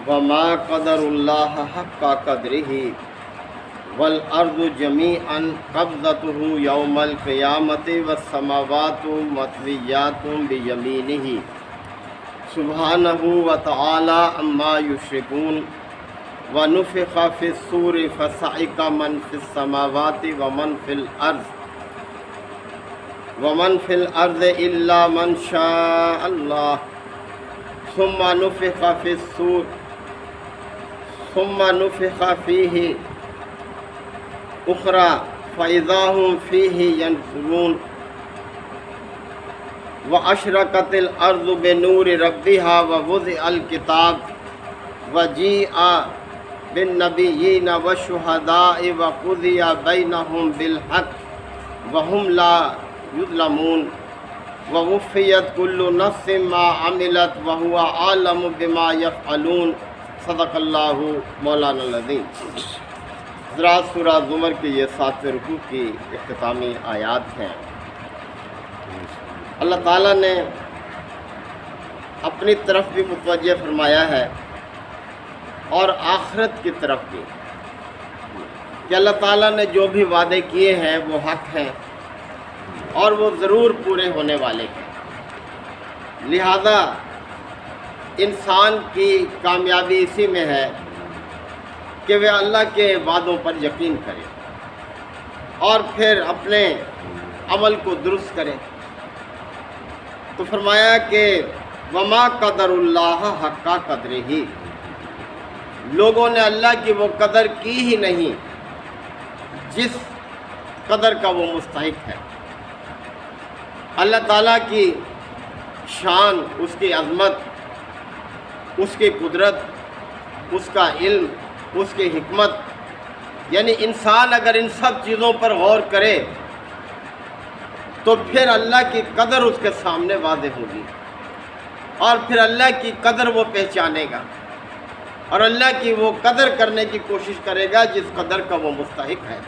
وما قدر اللہ حق قدرہ والارض جمیعا قبضتہ یوم القیامۃ والسماوات مطویات بیمینہ سبحانہ وتعالی عما یشرکون ونفخ فی الصور فصعق من فی السماوات ومن فی الارض الا من شاء اللہ ثم نفخ فی الصور ثم نفخ فیہ اخرى فاذا هم فیہ ینفرون واشرقت الارض بنور ربها ووضع الکتاب وجیء بالنبیین والشہداء وقضی بینہم بالحق وہم لا یظلمون ووفیت کل نفس ما عملت وہو عالم بما یفعلون صدق اللہ مولانا العظیم۔ حضرات سورہ زمر کے یہ 7ویں رکوع کی اختتامی آیات ہیں۔ اللہ تعالیٰ نے اپنی طرف بھی متوجہ فرمایا ہے اور آخرت کی طرف بھی کہ اللہ تعالیٰ نے جو بھی وعدے کیے ہیں وہ حق ہیں اور وہ ضرور پورے ہونے والے ہیں، لہذا انسان کی کامیابی اسی میں ہے کہ وہ اللہ کے وعدوں پر یقین کرے اور پھر اپنے عمل کو درست کرے۔ تو فرمایا کہ وما قدر اللہ حق قدرہ، لوگوں نے اللہ کی وہ قدر کی ہی نہیں جس قدر کا وہ مستحق ہے۔ اللہ تعالیٰ کی شان، اس کی عظمت، اس کی قدرت، اس کا علم، اس کی حکمت، یعنی انسان اگر ان سب چیزوں پر غور کرے تو پھر اللہ کی قدر اس کے سامنے واضح ہوگی اور پھر اللہ کی قدر وہ پہچانے گا اور اللہ کی وہ قدر کرنے کی کوشش کرے گا جس قدر کا وہ مستحق ہے۔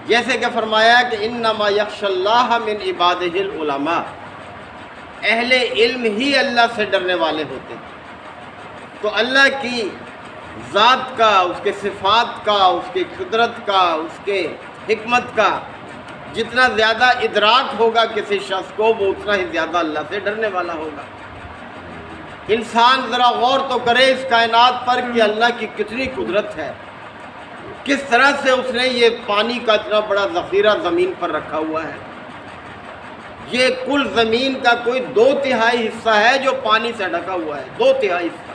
جیسے کہ فرمایا کہ انما یخشی اللہ من عبادہ العلماء، اہل علم ہی اللہ سے ڈرنے والے ہوتے ہیں۔ تو اللہ کی ذات کا، اس کے صفات کا، اس کی قدرت کا، اس کے حکمت کا جتنا زیادہ ادراک ہوگا کسی شخص کو، وہ اتنا ہی زیادہ اللہ سے ڈرنے والا ہوگا۔ انسان ذرا غور تو کرے اس کائنات پر کہ اللہ کی کتنی قدرت ہے، کس طرح سے اس نے یہ پانی کا اتنا بڑا ذخیرہ زمین پر رکھا ہوا ہے۔ یہ کل زمین کا کوئی 2/3 حصہ ہے جو پانی سے ڈھکا ہوا ہے، 2/3 حصہ،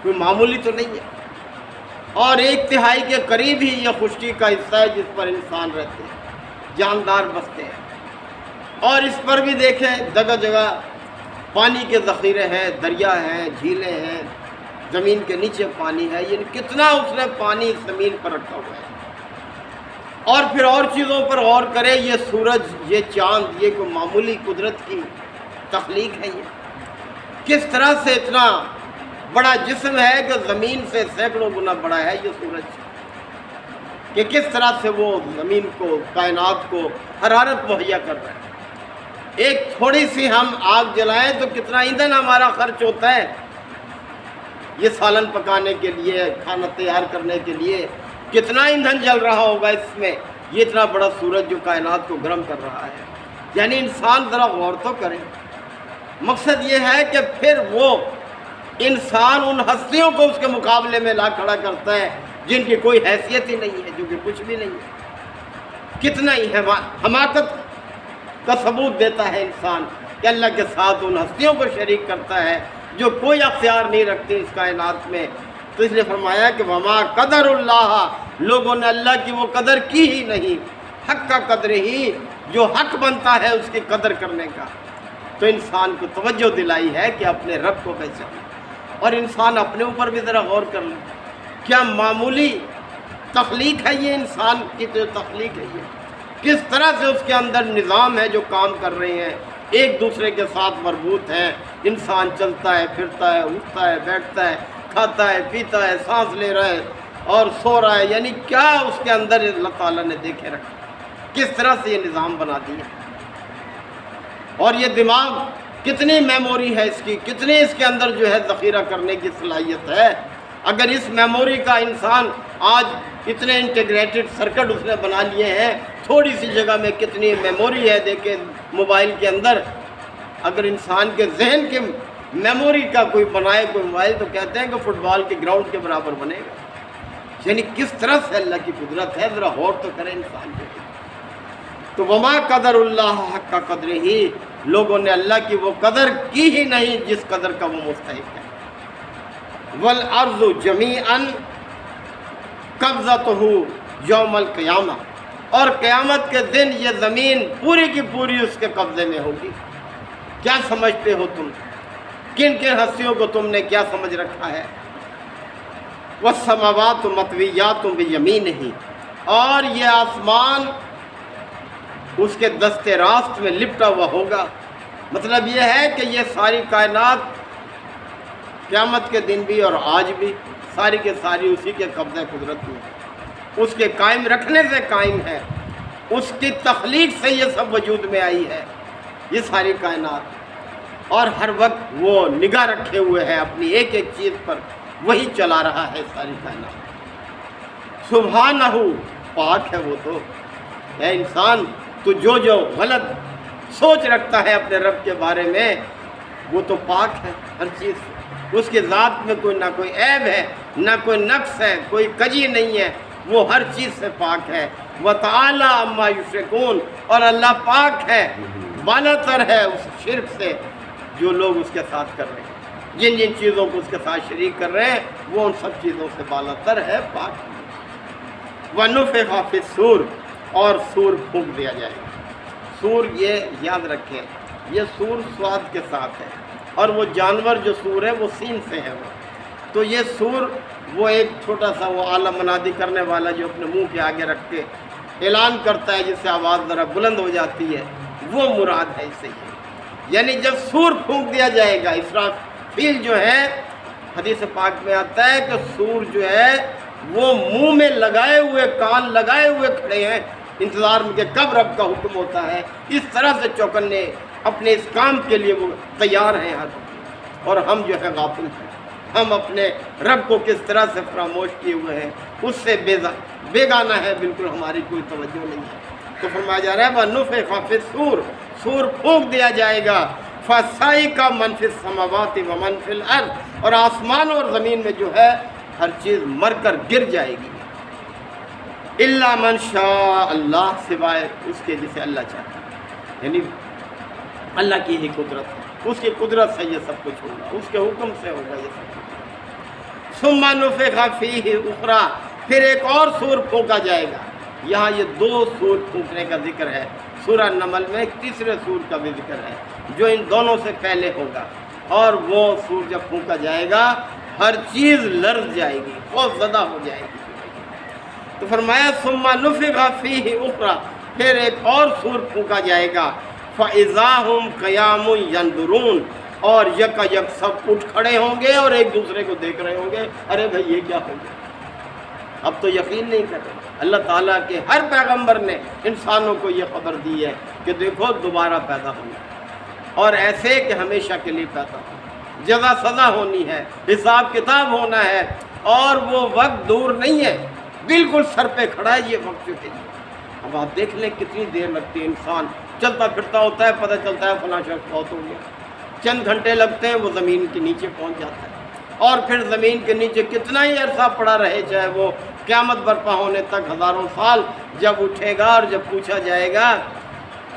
کوئی معمولی تو نہیں ہے، اور 1/3 کے قریب ہی یہ خشکی کا حصہ ہے جس پر انسان رہتے ہیں، جاندار بستے ہیں۔ اور اس پر بھی دیکھیں جگہ جگہ پانی کے ذخیرے ہیں، دریا ہیں، جھیلیں ہیں، زمین کے نیچے پانی ہے، یعنی کتنا اس نے پانی زمین پر رکھا ہوا ہے۔ اور پھر اور چیزوں پر غور کرے، یہ سورج، یہ چاند، یہ کوئی معمولی قدرت کی تخلیق ہے؟ یہ کس طرح سے اتنا بڑا جسم ہے کہ زمین سے سینکڑوں گنا بڑا ہے یہ سورج، کہ کس طرح سے وہ زمین کو، کائنات کو حرارت مہیا کر رہا ہے۔ ایک تھوڑی سی ہم آگ جلائیں تو کتنا ایندھن ہمارا خرچ ہوتا ہے، یہ سالن پکانے کے لیے، کھانا تیار کرنے کے لیے کتنا ایندھن جل رہا ہوگا اس میں، یہ اتنا بڑا سورج جو کائنات کو گرم کر رہا ہے۔ یعنی انسان ذرا غور تو کرے۔ مقصد یہ ہے کہ پھر وہ انسان ان ہستیوں کو اس کے مقابلے میں لا کھڑا کرتا ہے جن کی کوئی حیثیت ہی نہیں ہے، جو کہ کچھ بھی نہیں ہے۔ کتنا ہی حماقت کا ثبوت دیتا ہے انسان کہ اللہ کے ساتھ ان ہستیوں کو شریک کرتا ہے جو کوئی اختیار نہیں رکھتی اس کائنات میں۔ تو اس لیے فرمایا کہ وما قدر اللہ، لوگوں نے اللہ کی وہ قدر کی ہی نہیں، حق کا قدر ہی، جو حق بنتا ہے اس کی قدر کرنے کا۔ تو انسان کو توجہ دلائی ہے کہ اپنے رب کو پہچانے، اور انسان اپنے اوپر بھی ذرا غور کر لے، کیا معمولی تخلیق ہے یہ؟ انسان کی جو تخلیق ہے یہ کس طرح سے اس کے اندر نظام ہے جو کام کر رہے ہیں، ایک دوسرے کے ساتھ مربوط ہیں۔ انسان چلتا ہے، پھرتا ہے، اٹھتا ہے، بیٹھتا ہے، کھاتا ہے، پیتا ہے، سانس لے رہا ہے اور سو رہا ہے، یعنی کیا اس کے اندر اللہ تعالیٰ نے دیکھے رکھا، کس طرح سے یہ نظام بنا دیا۔ اور یہ دماغ کتنی میموری ہے اس کی، کتنی اس کے اندر جو ہے ذخیرہ کرنے کی صلاحیت ہے۔ اگر اس میموری کا انسان آج اتنے انٹیگریٹڈ سرکٹ اس نے بنا لیے ہیں، تھوڑی سی جگہ میں کتنی میموری ہے دیکھیں موبائل کے اندر، اگر انسان کے ذہن کے میموری کا کوئی بنائے کوئی موبائل تو کہتے ہیں کہ فٹ بال کے گراؤنڈ کے برابر بنے گا۔ یعنی کس طرح سے اللہ کی قدرت ہے، ذرا غور تو کرے انسان کے۔ تو وما قدر اللہ حق کا قدر ہی، لوگوں نے اللہ کی وہ قدر کی ہی نہیں جس قدر کا وہ مستحق ہے۔ والارض جمیعا قبضتہ یوم القیامہ، اور قیامت کے دن یہ زمین پوری کی پوری اس کے قبضے میں ہوگی۔ کیا سمجھتے ہو تم؟ کن کن ہستیوں کو تم نے کیا سمجھ رکھا ہے؟ والسماوات مطویات بیمینہ، اور یہ آسمان اس کے دست راست میں لپٹا ہوا ہوگا۔ مطلب یہ ہے کہ یہ ساری کائنات قیامت کے دن بھی اور آج بھی ساری کے ساری اسی کے قبضہ قدرت میں، اس کے قائم رکھنے سے قائم ہے، اس کی تخلیق سے یہ سب وجود میں آئی ہے یہ ساری کائنات، اور ہر وقت وہ نگاہ رکھے ہوئے ہے اپنی ایک ایک چیز پر، وہی چلا رہا ہے ساری کائنات۔ سبحانہ، پاک ہے وہ تو۔ اے انسان، تو جو غلط سوچ رکھتا ہے اپنے رب کے بارے میں، وہ تو پاک ہے ہر چیز سے، اس کے ذات میں کوئی نہ کوئی عیب ہے، نہ کوئی نقص ہے، کوئی کجی نہیں ہے، وہ ہر چیز سے پاک ہے۔ وَتَعَالَىٰ عَمَّا يُشْرِكُونَ، اور اللہ پاک ہے، بالا تر ہے اس شرک سے جو لوگ اس کے ساتھ کر رہے ہیں، جن جن چیزوں کو اس کے ساتھ شریک کر رہے ہیں وہ ان سب چیزوں سے بالا تر ہے، پاک ہے۔ وَنُفِخَ فِي الصُّورِ، اور سور پھونک دیا جائے گا۔ سور، یہ یاد رکھیں، یہ سور سواد کے ساتھ ہے، اور وہ جانور جو سور ہے وہ سین سے ہے وہ، تو یہ سور وہ ایک چھوٹا سا وہ اعلیٰ منادی کرنے والا جو اپنے منہ کے آگے رکھ کے اعلان کرتا ہے جس سے آواز ذرا بلند ہو جاتی ہے، وہ مراد ہے اس سے۔ یعنی جب سور پھونک دیا جائے گا، اسرافیل جو ہے، حدیث پاک میں آتا ہے کہ سور جو ہے وہ منہ میں لگائے ہوئے، کان لگائے ہوئے کھڑے ہیں انتظار میں کہ کب رب کا حکم ہوتا ہے۔ اس طرح سے چوکنے اپنے اس کام کے لیے وہ تیار ہیں ہر وقت، اور ہم جو ہے غافل ہیں، ہم اپنے رب کو کس طرح سے فراموش کیے ہوئے ہیں، اس سے بیگانہ ہے، بالکل ہماری کوئی توجہ نہیں ہے۔ تو فرمایا جا رہا ہے وَنُفِخَ فِي الصُّورِ، سور پھونک دیا جائے گا، فَصَعِقَ مَن فِي السَّمَاوَاتِ وَمَن فِي الْأَرْضِ، اور آسمان اور زمین میں جو ہے ہر چیز مر کر گر جائے گی، اِلَّا مَن شَاءَ اللہ، سوائے اس کے جسے اللہ چاہتا ہے۔ یعنی اللہ کی ہی قدرت ہے، اس کی قدرت سے یہ سب کچھ ہوگا، اس کے حکم سے ہوگا یہ سب کچھ۔ ثُمَّ نُفِخَ فِيهِ أُخْرَىٰ، پھر ایک اور سور پھونکا جائے گا۔ یہاں یہ دو سور پھونکنے کا ذکر ہے، سورہ نمل میں ایک تیسرے سور کا بھی ذکر ہے جو ان دونوں سے پہلے ہوگا، اور وہ سور جب پھونکا جائے گا ہر چیز لرز جائے گی، خوف زدہ ہو جائے گی۔ تو فرمایا ثُمَّ نُفِخَ فِيهِ أُخْرَىٰ، پھر ایک اور سور پھونکا جائے گا، فَإِذَا هُمْ قِيَامٌ يَنظُرُونَ، اور یک سب اٹھ کھڑے ہوں گے اور ایک دوسرے کو دیکھ رہے ہوں گے، ارے بھائی یہ کیا ہو گیا، اب تو یقین نہیں کر رہے۔ اللہ تعالیٰ کے ہر پیغمبر نے انسانوں کو یہ خبر دی ہے کہ دیکھو دوبارہ پیدا ہونا، اور ایسے کہ ہمیشہ کے لیے پیدا ہو، جزا سزا ہونی ہے، حساب کتاب ہونا ہے، اور وہ وقت دور نہیں ہے، بالکل سر پہ کھڑا ہے یہ وقت جو ہے۔ اب آپ دیکھ لیں کتنی دیر لگتی ہے، انسان چلتا پھرتا ہوتا ہے، پتہ چلتا ہے فلاں شخص فوت ہو گیا، چند گھنٹے لگتے ہیں وہ زمین کے نیچے پہنچ جاتا ہے، اور پھر زمین کے نیچے کتنا ہی عرصہ پڑا رہے، چاہے وہ قیامت برپا ہونے تک ہزاروں سال، جب اٹھے گا اور جب پوچھا جائے گا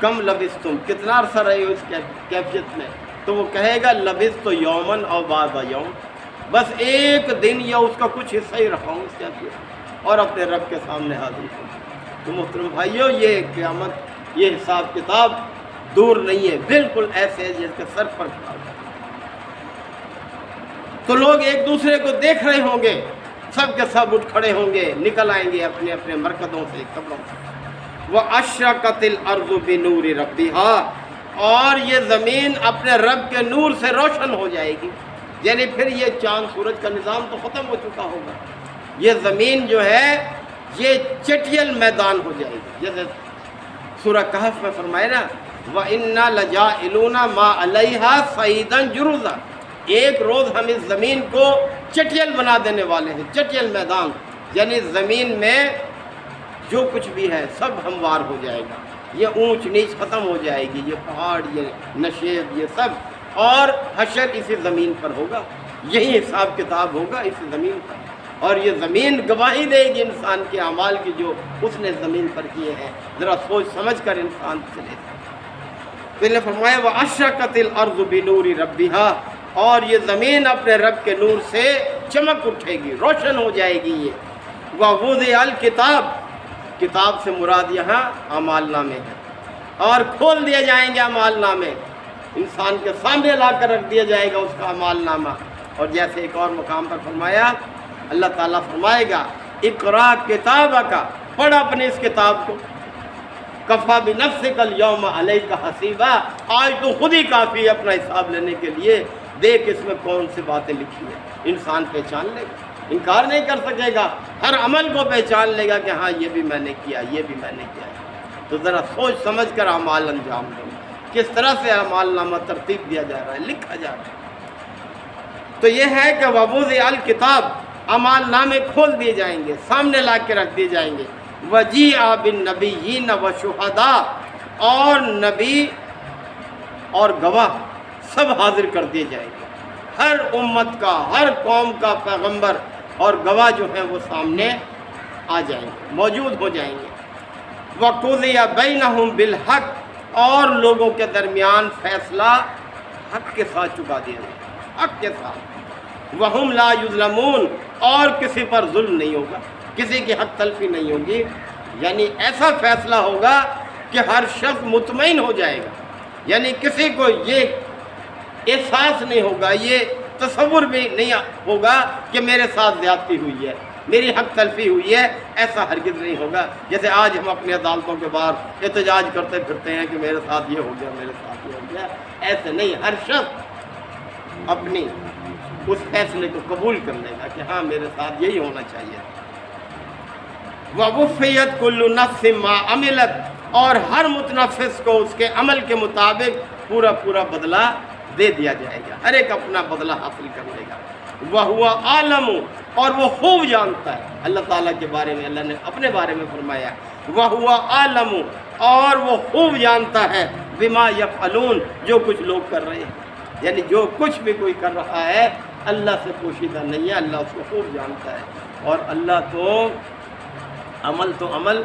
کم لبثتم، کتنا عرصہ رہے ہو اس کیفیت میں، تو وہ کہے گا لبثت یومن او بعض یوم، بس ایک دن یا اس کا کچھ حصہ ہی رہا ہوں اس کیفیت، اور اپنے رب کے سامنے حاضر ہوں۔ تو محترم بھائیو، یہ قیامت، یہ حساب کتاب دور نہیں ہے، بالکل ایسے ہے جس کے سر پر کھڑا ہو۔ تو لوگ ایک دوسرے کو دیکھ رہے ہوں گے، سب کے سب اٹھ کھڑے ہوں گے، نکل آئیں گے اپنے اپنے مرکزوں سے، قبروں سے۔ وَأَشْرَقَتِ الْأَرْضُ بِنُورِ رَبِّهَا، اور یہ زمین اپنے رب کے نور سے روشن ہو جائے گی، یعنی پھر یہ چاند سورج کا نظام تو ختم ہو چکا ہوگا، یہ زمین جو ہے یہ چٹیل میدان ہو جائے گی، جیسے سورہ کہف میں فرمایا نا وَإِنَّا لَجَاعِلُونَ مَا عَلَيْهَا صَعِيدًا جُرُزًا، ایک روز ہم اس زمین کو چٹیل بنا دینے والے ہیں، چٹیل میدان، یعنی زمین میں جو کچھ بھی ہے سب ہموار ہو جائے گا، یہ اونچ نیچ ختم ہو جائے گی، یہ پہاڑ، یہ نشیب، یہ سب، اور حشر اسی زمین پر ہوگا، یہی حساب کتاب ہوگا اسی زمین پر، اور یہ زمین گواہی دے گی انسان کے اعمال کی جو اس نے زمین پر کیے ہیں۔ ذرا سوچ سمجھ کر انسان چلے۔ تو انہوں نے فرمایا وَأَشْرَقَتِ الْأَرْضُ بِنُورِ رَبِّهَا، اور یہ زمین اپنے رب کے نور سے چمک اٹھے گی، روشن ہو جائے گی یہ۔ وَوُضِعَ الْكِتَابُ، کتاب سے مراد یہاں اعمال نامے ہیں، اور کھول دیے جائیں گے اعمال نامے، انسان کے سامنے لا کر رکھ دیا جائے گا اس کا اعمال نامہ۔ اور جیسے ایک اور مقام پر فرمایا، اللہ تعالیٰ فرمائے گا اقرا کتابک، پڑھ اپنے اس کتاب کو، کفا بنفسک الیوم علیک حسیبا، آج تو خود ہی کافی ہے اپنا حساب لینے کے لیے، دیکھ اس میں کون سی باتیں لکھی ہیں۔ انسان پہچان لے گا، انکار نہیں کر سکے گا، ہر عمل کو پہچان لے گا کہ ہاں یہ بھی میں نے کیا، یہ بھی میں نے کیا۔ تو ذرا سوچ سمجھ کر اعمال انجام دو، کس طرح سے اعمال نامہ ترتیب دیا جا رہا ہے، لکھا جا رہا ہے۔ تو یہ ہے کہ وَوُضِعَ الْكِتَابُ، اعمال نامے کھول دیے جائیں گے، سامنے لا کے رکھ دیے جائیں گے۔ وَجِيءَ بِالنَّبِيِّينَ وَالشُّهَدَاءِ، اور نبی اور گواہ سب حاضر کر دیے جائیں گے، ہر امت کا، ہر قوم کا پیغمبر اور گواہ جو ہیں وہ سامنے آ جائیں گے، موجود ہو جائیں گے۔ وَقُضِيَ بَيْنَهُمْ بِالْحَقِّ، اور لوگوں کے درمیان فیصلہ حق کے ساتھ چکا دیا جائے گا، حق کے ساتھ۔ وَهُمْ لَا يُظْلَمُونَ، اور کسی پر ظلم نہیں ہوگا، کسی کی حق تلفی نہیں ہوگی، یعنی ایسا فیصلہ ہوگا کہ ہر شخص مطمئن ہو جائے گا، یعنی کسی کو یہ احساس نہیں ہوگا، یہ تصور بھی نہیں ہوگا کہ میرے ساتھ زیادتی ہوئی ہے، میری حق تلفی ہوئی ہے، ایسا ہرگز نہیں ہوگا۔ جیسے آج ہم اپنی عدالتوں کے باہر احتجاج کرتے پھرتے ہیں کہ میرے ساتھ یہ ہو گیا، میرے ساتھ یہ ہو گیا، ایسے نہیں، ہر شخص اپنی اس فیصلے کو قبول کر لے گا کہ ہاں میرے ساتھ یہی ہونا چاہیے۔ وَوُفِّيَتْ كُلُّ نَفْسٍ مَا عَمِلَتْ، اور ہر متنفس کو اس کے عمل کے مطابق پورا پورا بدلہ دے دیا جائے گا، ہر ایک اپنا بدلہ حاصل کر لے گا۔ وَهُوَ عَالَمُ، اور وہ خوب جانتا ہے، اللہ تعالیٰ کے بارے میں اللہ نے اپنے بارے میں فرمایا وَهُوَ عَالَمُ، اور وہ خوب جانتا ہے بِمَا يَفْعَلُونَ، جو کچھ لوگ کر رہے ہیں، یعنی جو کچھ بھی کوئی کر رہا ہے اللہ سے پوشیدہ نہیں ہے، اللہ اس کو خوب جانتا ہے۔ اور اللہ تو عمل،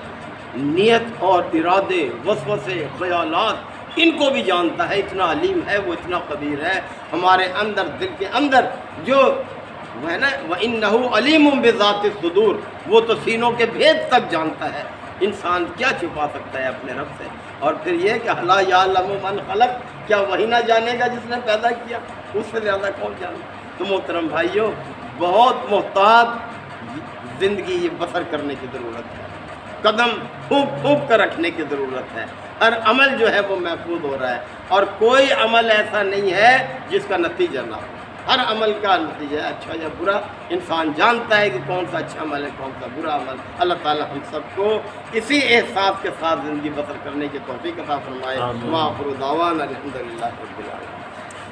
نیت اور ارادے، وسوسے، خیالات، ان کو بھی جانتا ہے، اتنا علیم ہے وہ، اتنا خبیر ہے۔ ہمارے اندر، دل کے اندر جو وہ ہے نا وَإِنَّهُ عَلِيمٌ بِذَاتِ الصُّدُورِ، وہ تو سینوں کے بھید تک جانتا ہے، انسان کیا چھپا سکتا ہے اپنے رب سے۔ اور پھر یہ کہ اَلَا يَعْلَمُ مَنْ خَلَقَ، کیا وہی نہ جانے گا جس نے پیدا کیا، اس سے زیادہ کون جانے۔ تو محترم بھائیوں، بہت محتاط زندگی یہ بسر کرنے کی ضرورت ہے، قدم پھونک پھونک کر رکھنے کی ضرورت ہے، ہر عمل جو ہے وہ محفوظ ہو رہا ہے، اور کوئی عمل ایسا نہیں ہے جس کا نتیجہ نہ ہو، ہر عمل کا نتیجہ ہے، اچھا یا برا، انسان جانتا ہے کہ کون سا اچھا عمل ہے، کون سا برا عمل۔ اللہ تعالیٰ ہم سب کو اسی احساس کے ساتھ زندگی بسر کرنے کی توفیق عطا فرمائے۔ وآخر دعوانا الحمدللہ رب العالمین۔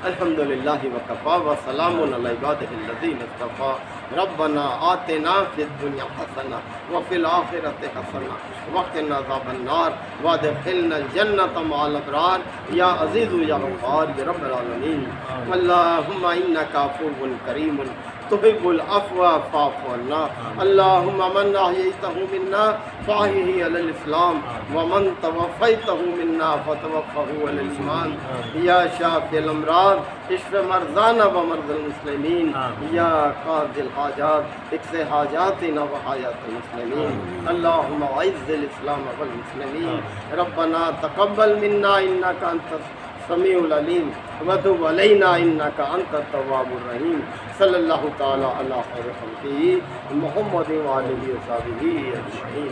الحمد للہ وکفا وسلام علی عبادہ الذین اصطفیٰ۔ ربنا آتنا فی الدنیا حسنہ وفی الآخرۃ حسنہ وقنا عذاب النار وادخلنا الجنۃ مع الابرار یا عزیز یا غفار یا رب العالمین۔ اللہم انک عفو کریم تحب العفو فاعف عنا۔ اللہم من احییتہ منا فاحیہ علی الاسلام ومن توفیتہ منا فتوفہ علی الایمان۔ یا شافی الامراض اشف مرضانا ومرضى المسلمین۔ یا قاضی الحاجات اقض حاجاتنا وحاجات المسلمین۔ اللہم اعز الاسلام والمسلمین۔ ربنا تقبل منا انک انت السمیع العلیم وتب علینا انک انت التواب الرحیم۔ صلی اللہ تعالی علی خیر خلقہ محمد وآلہ وصحبہ اجمعین۔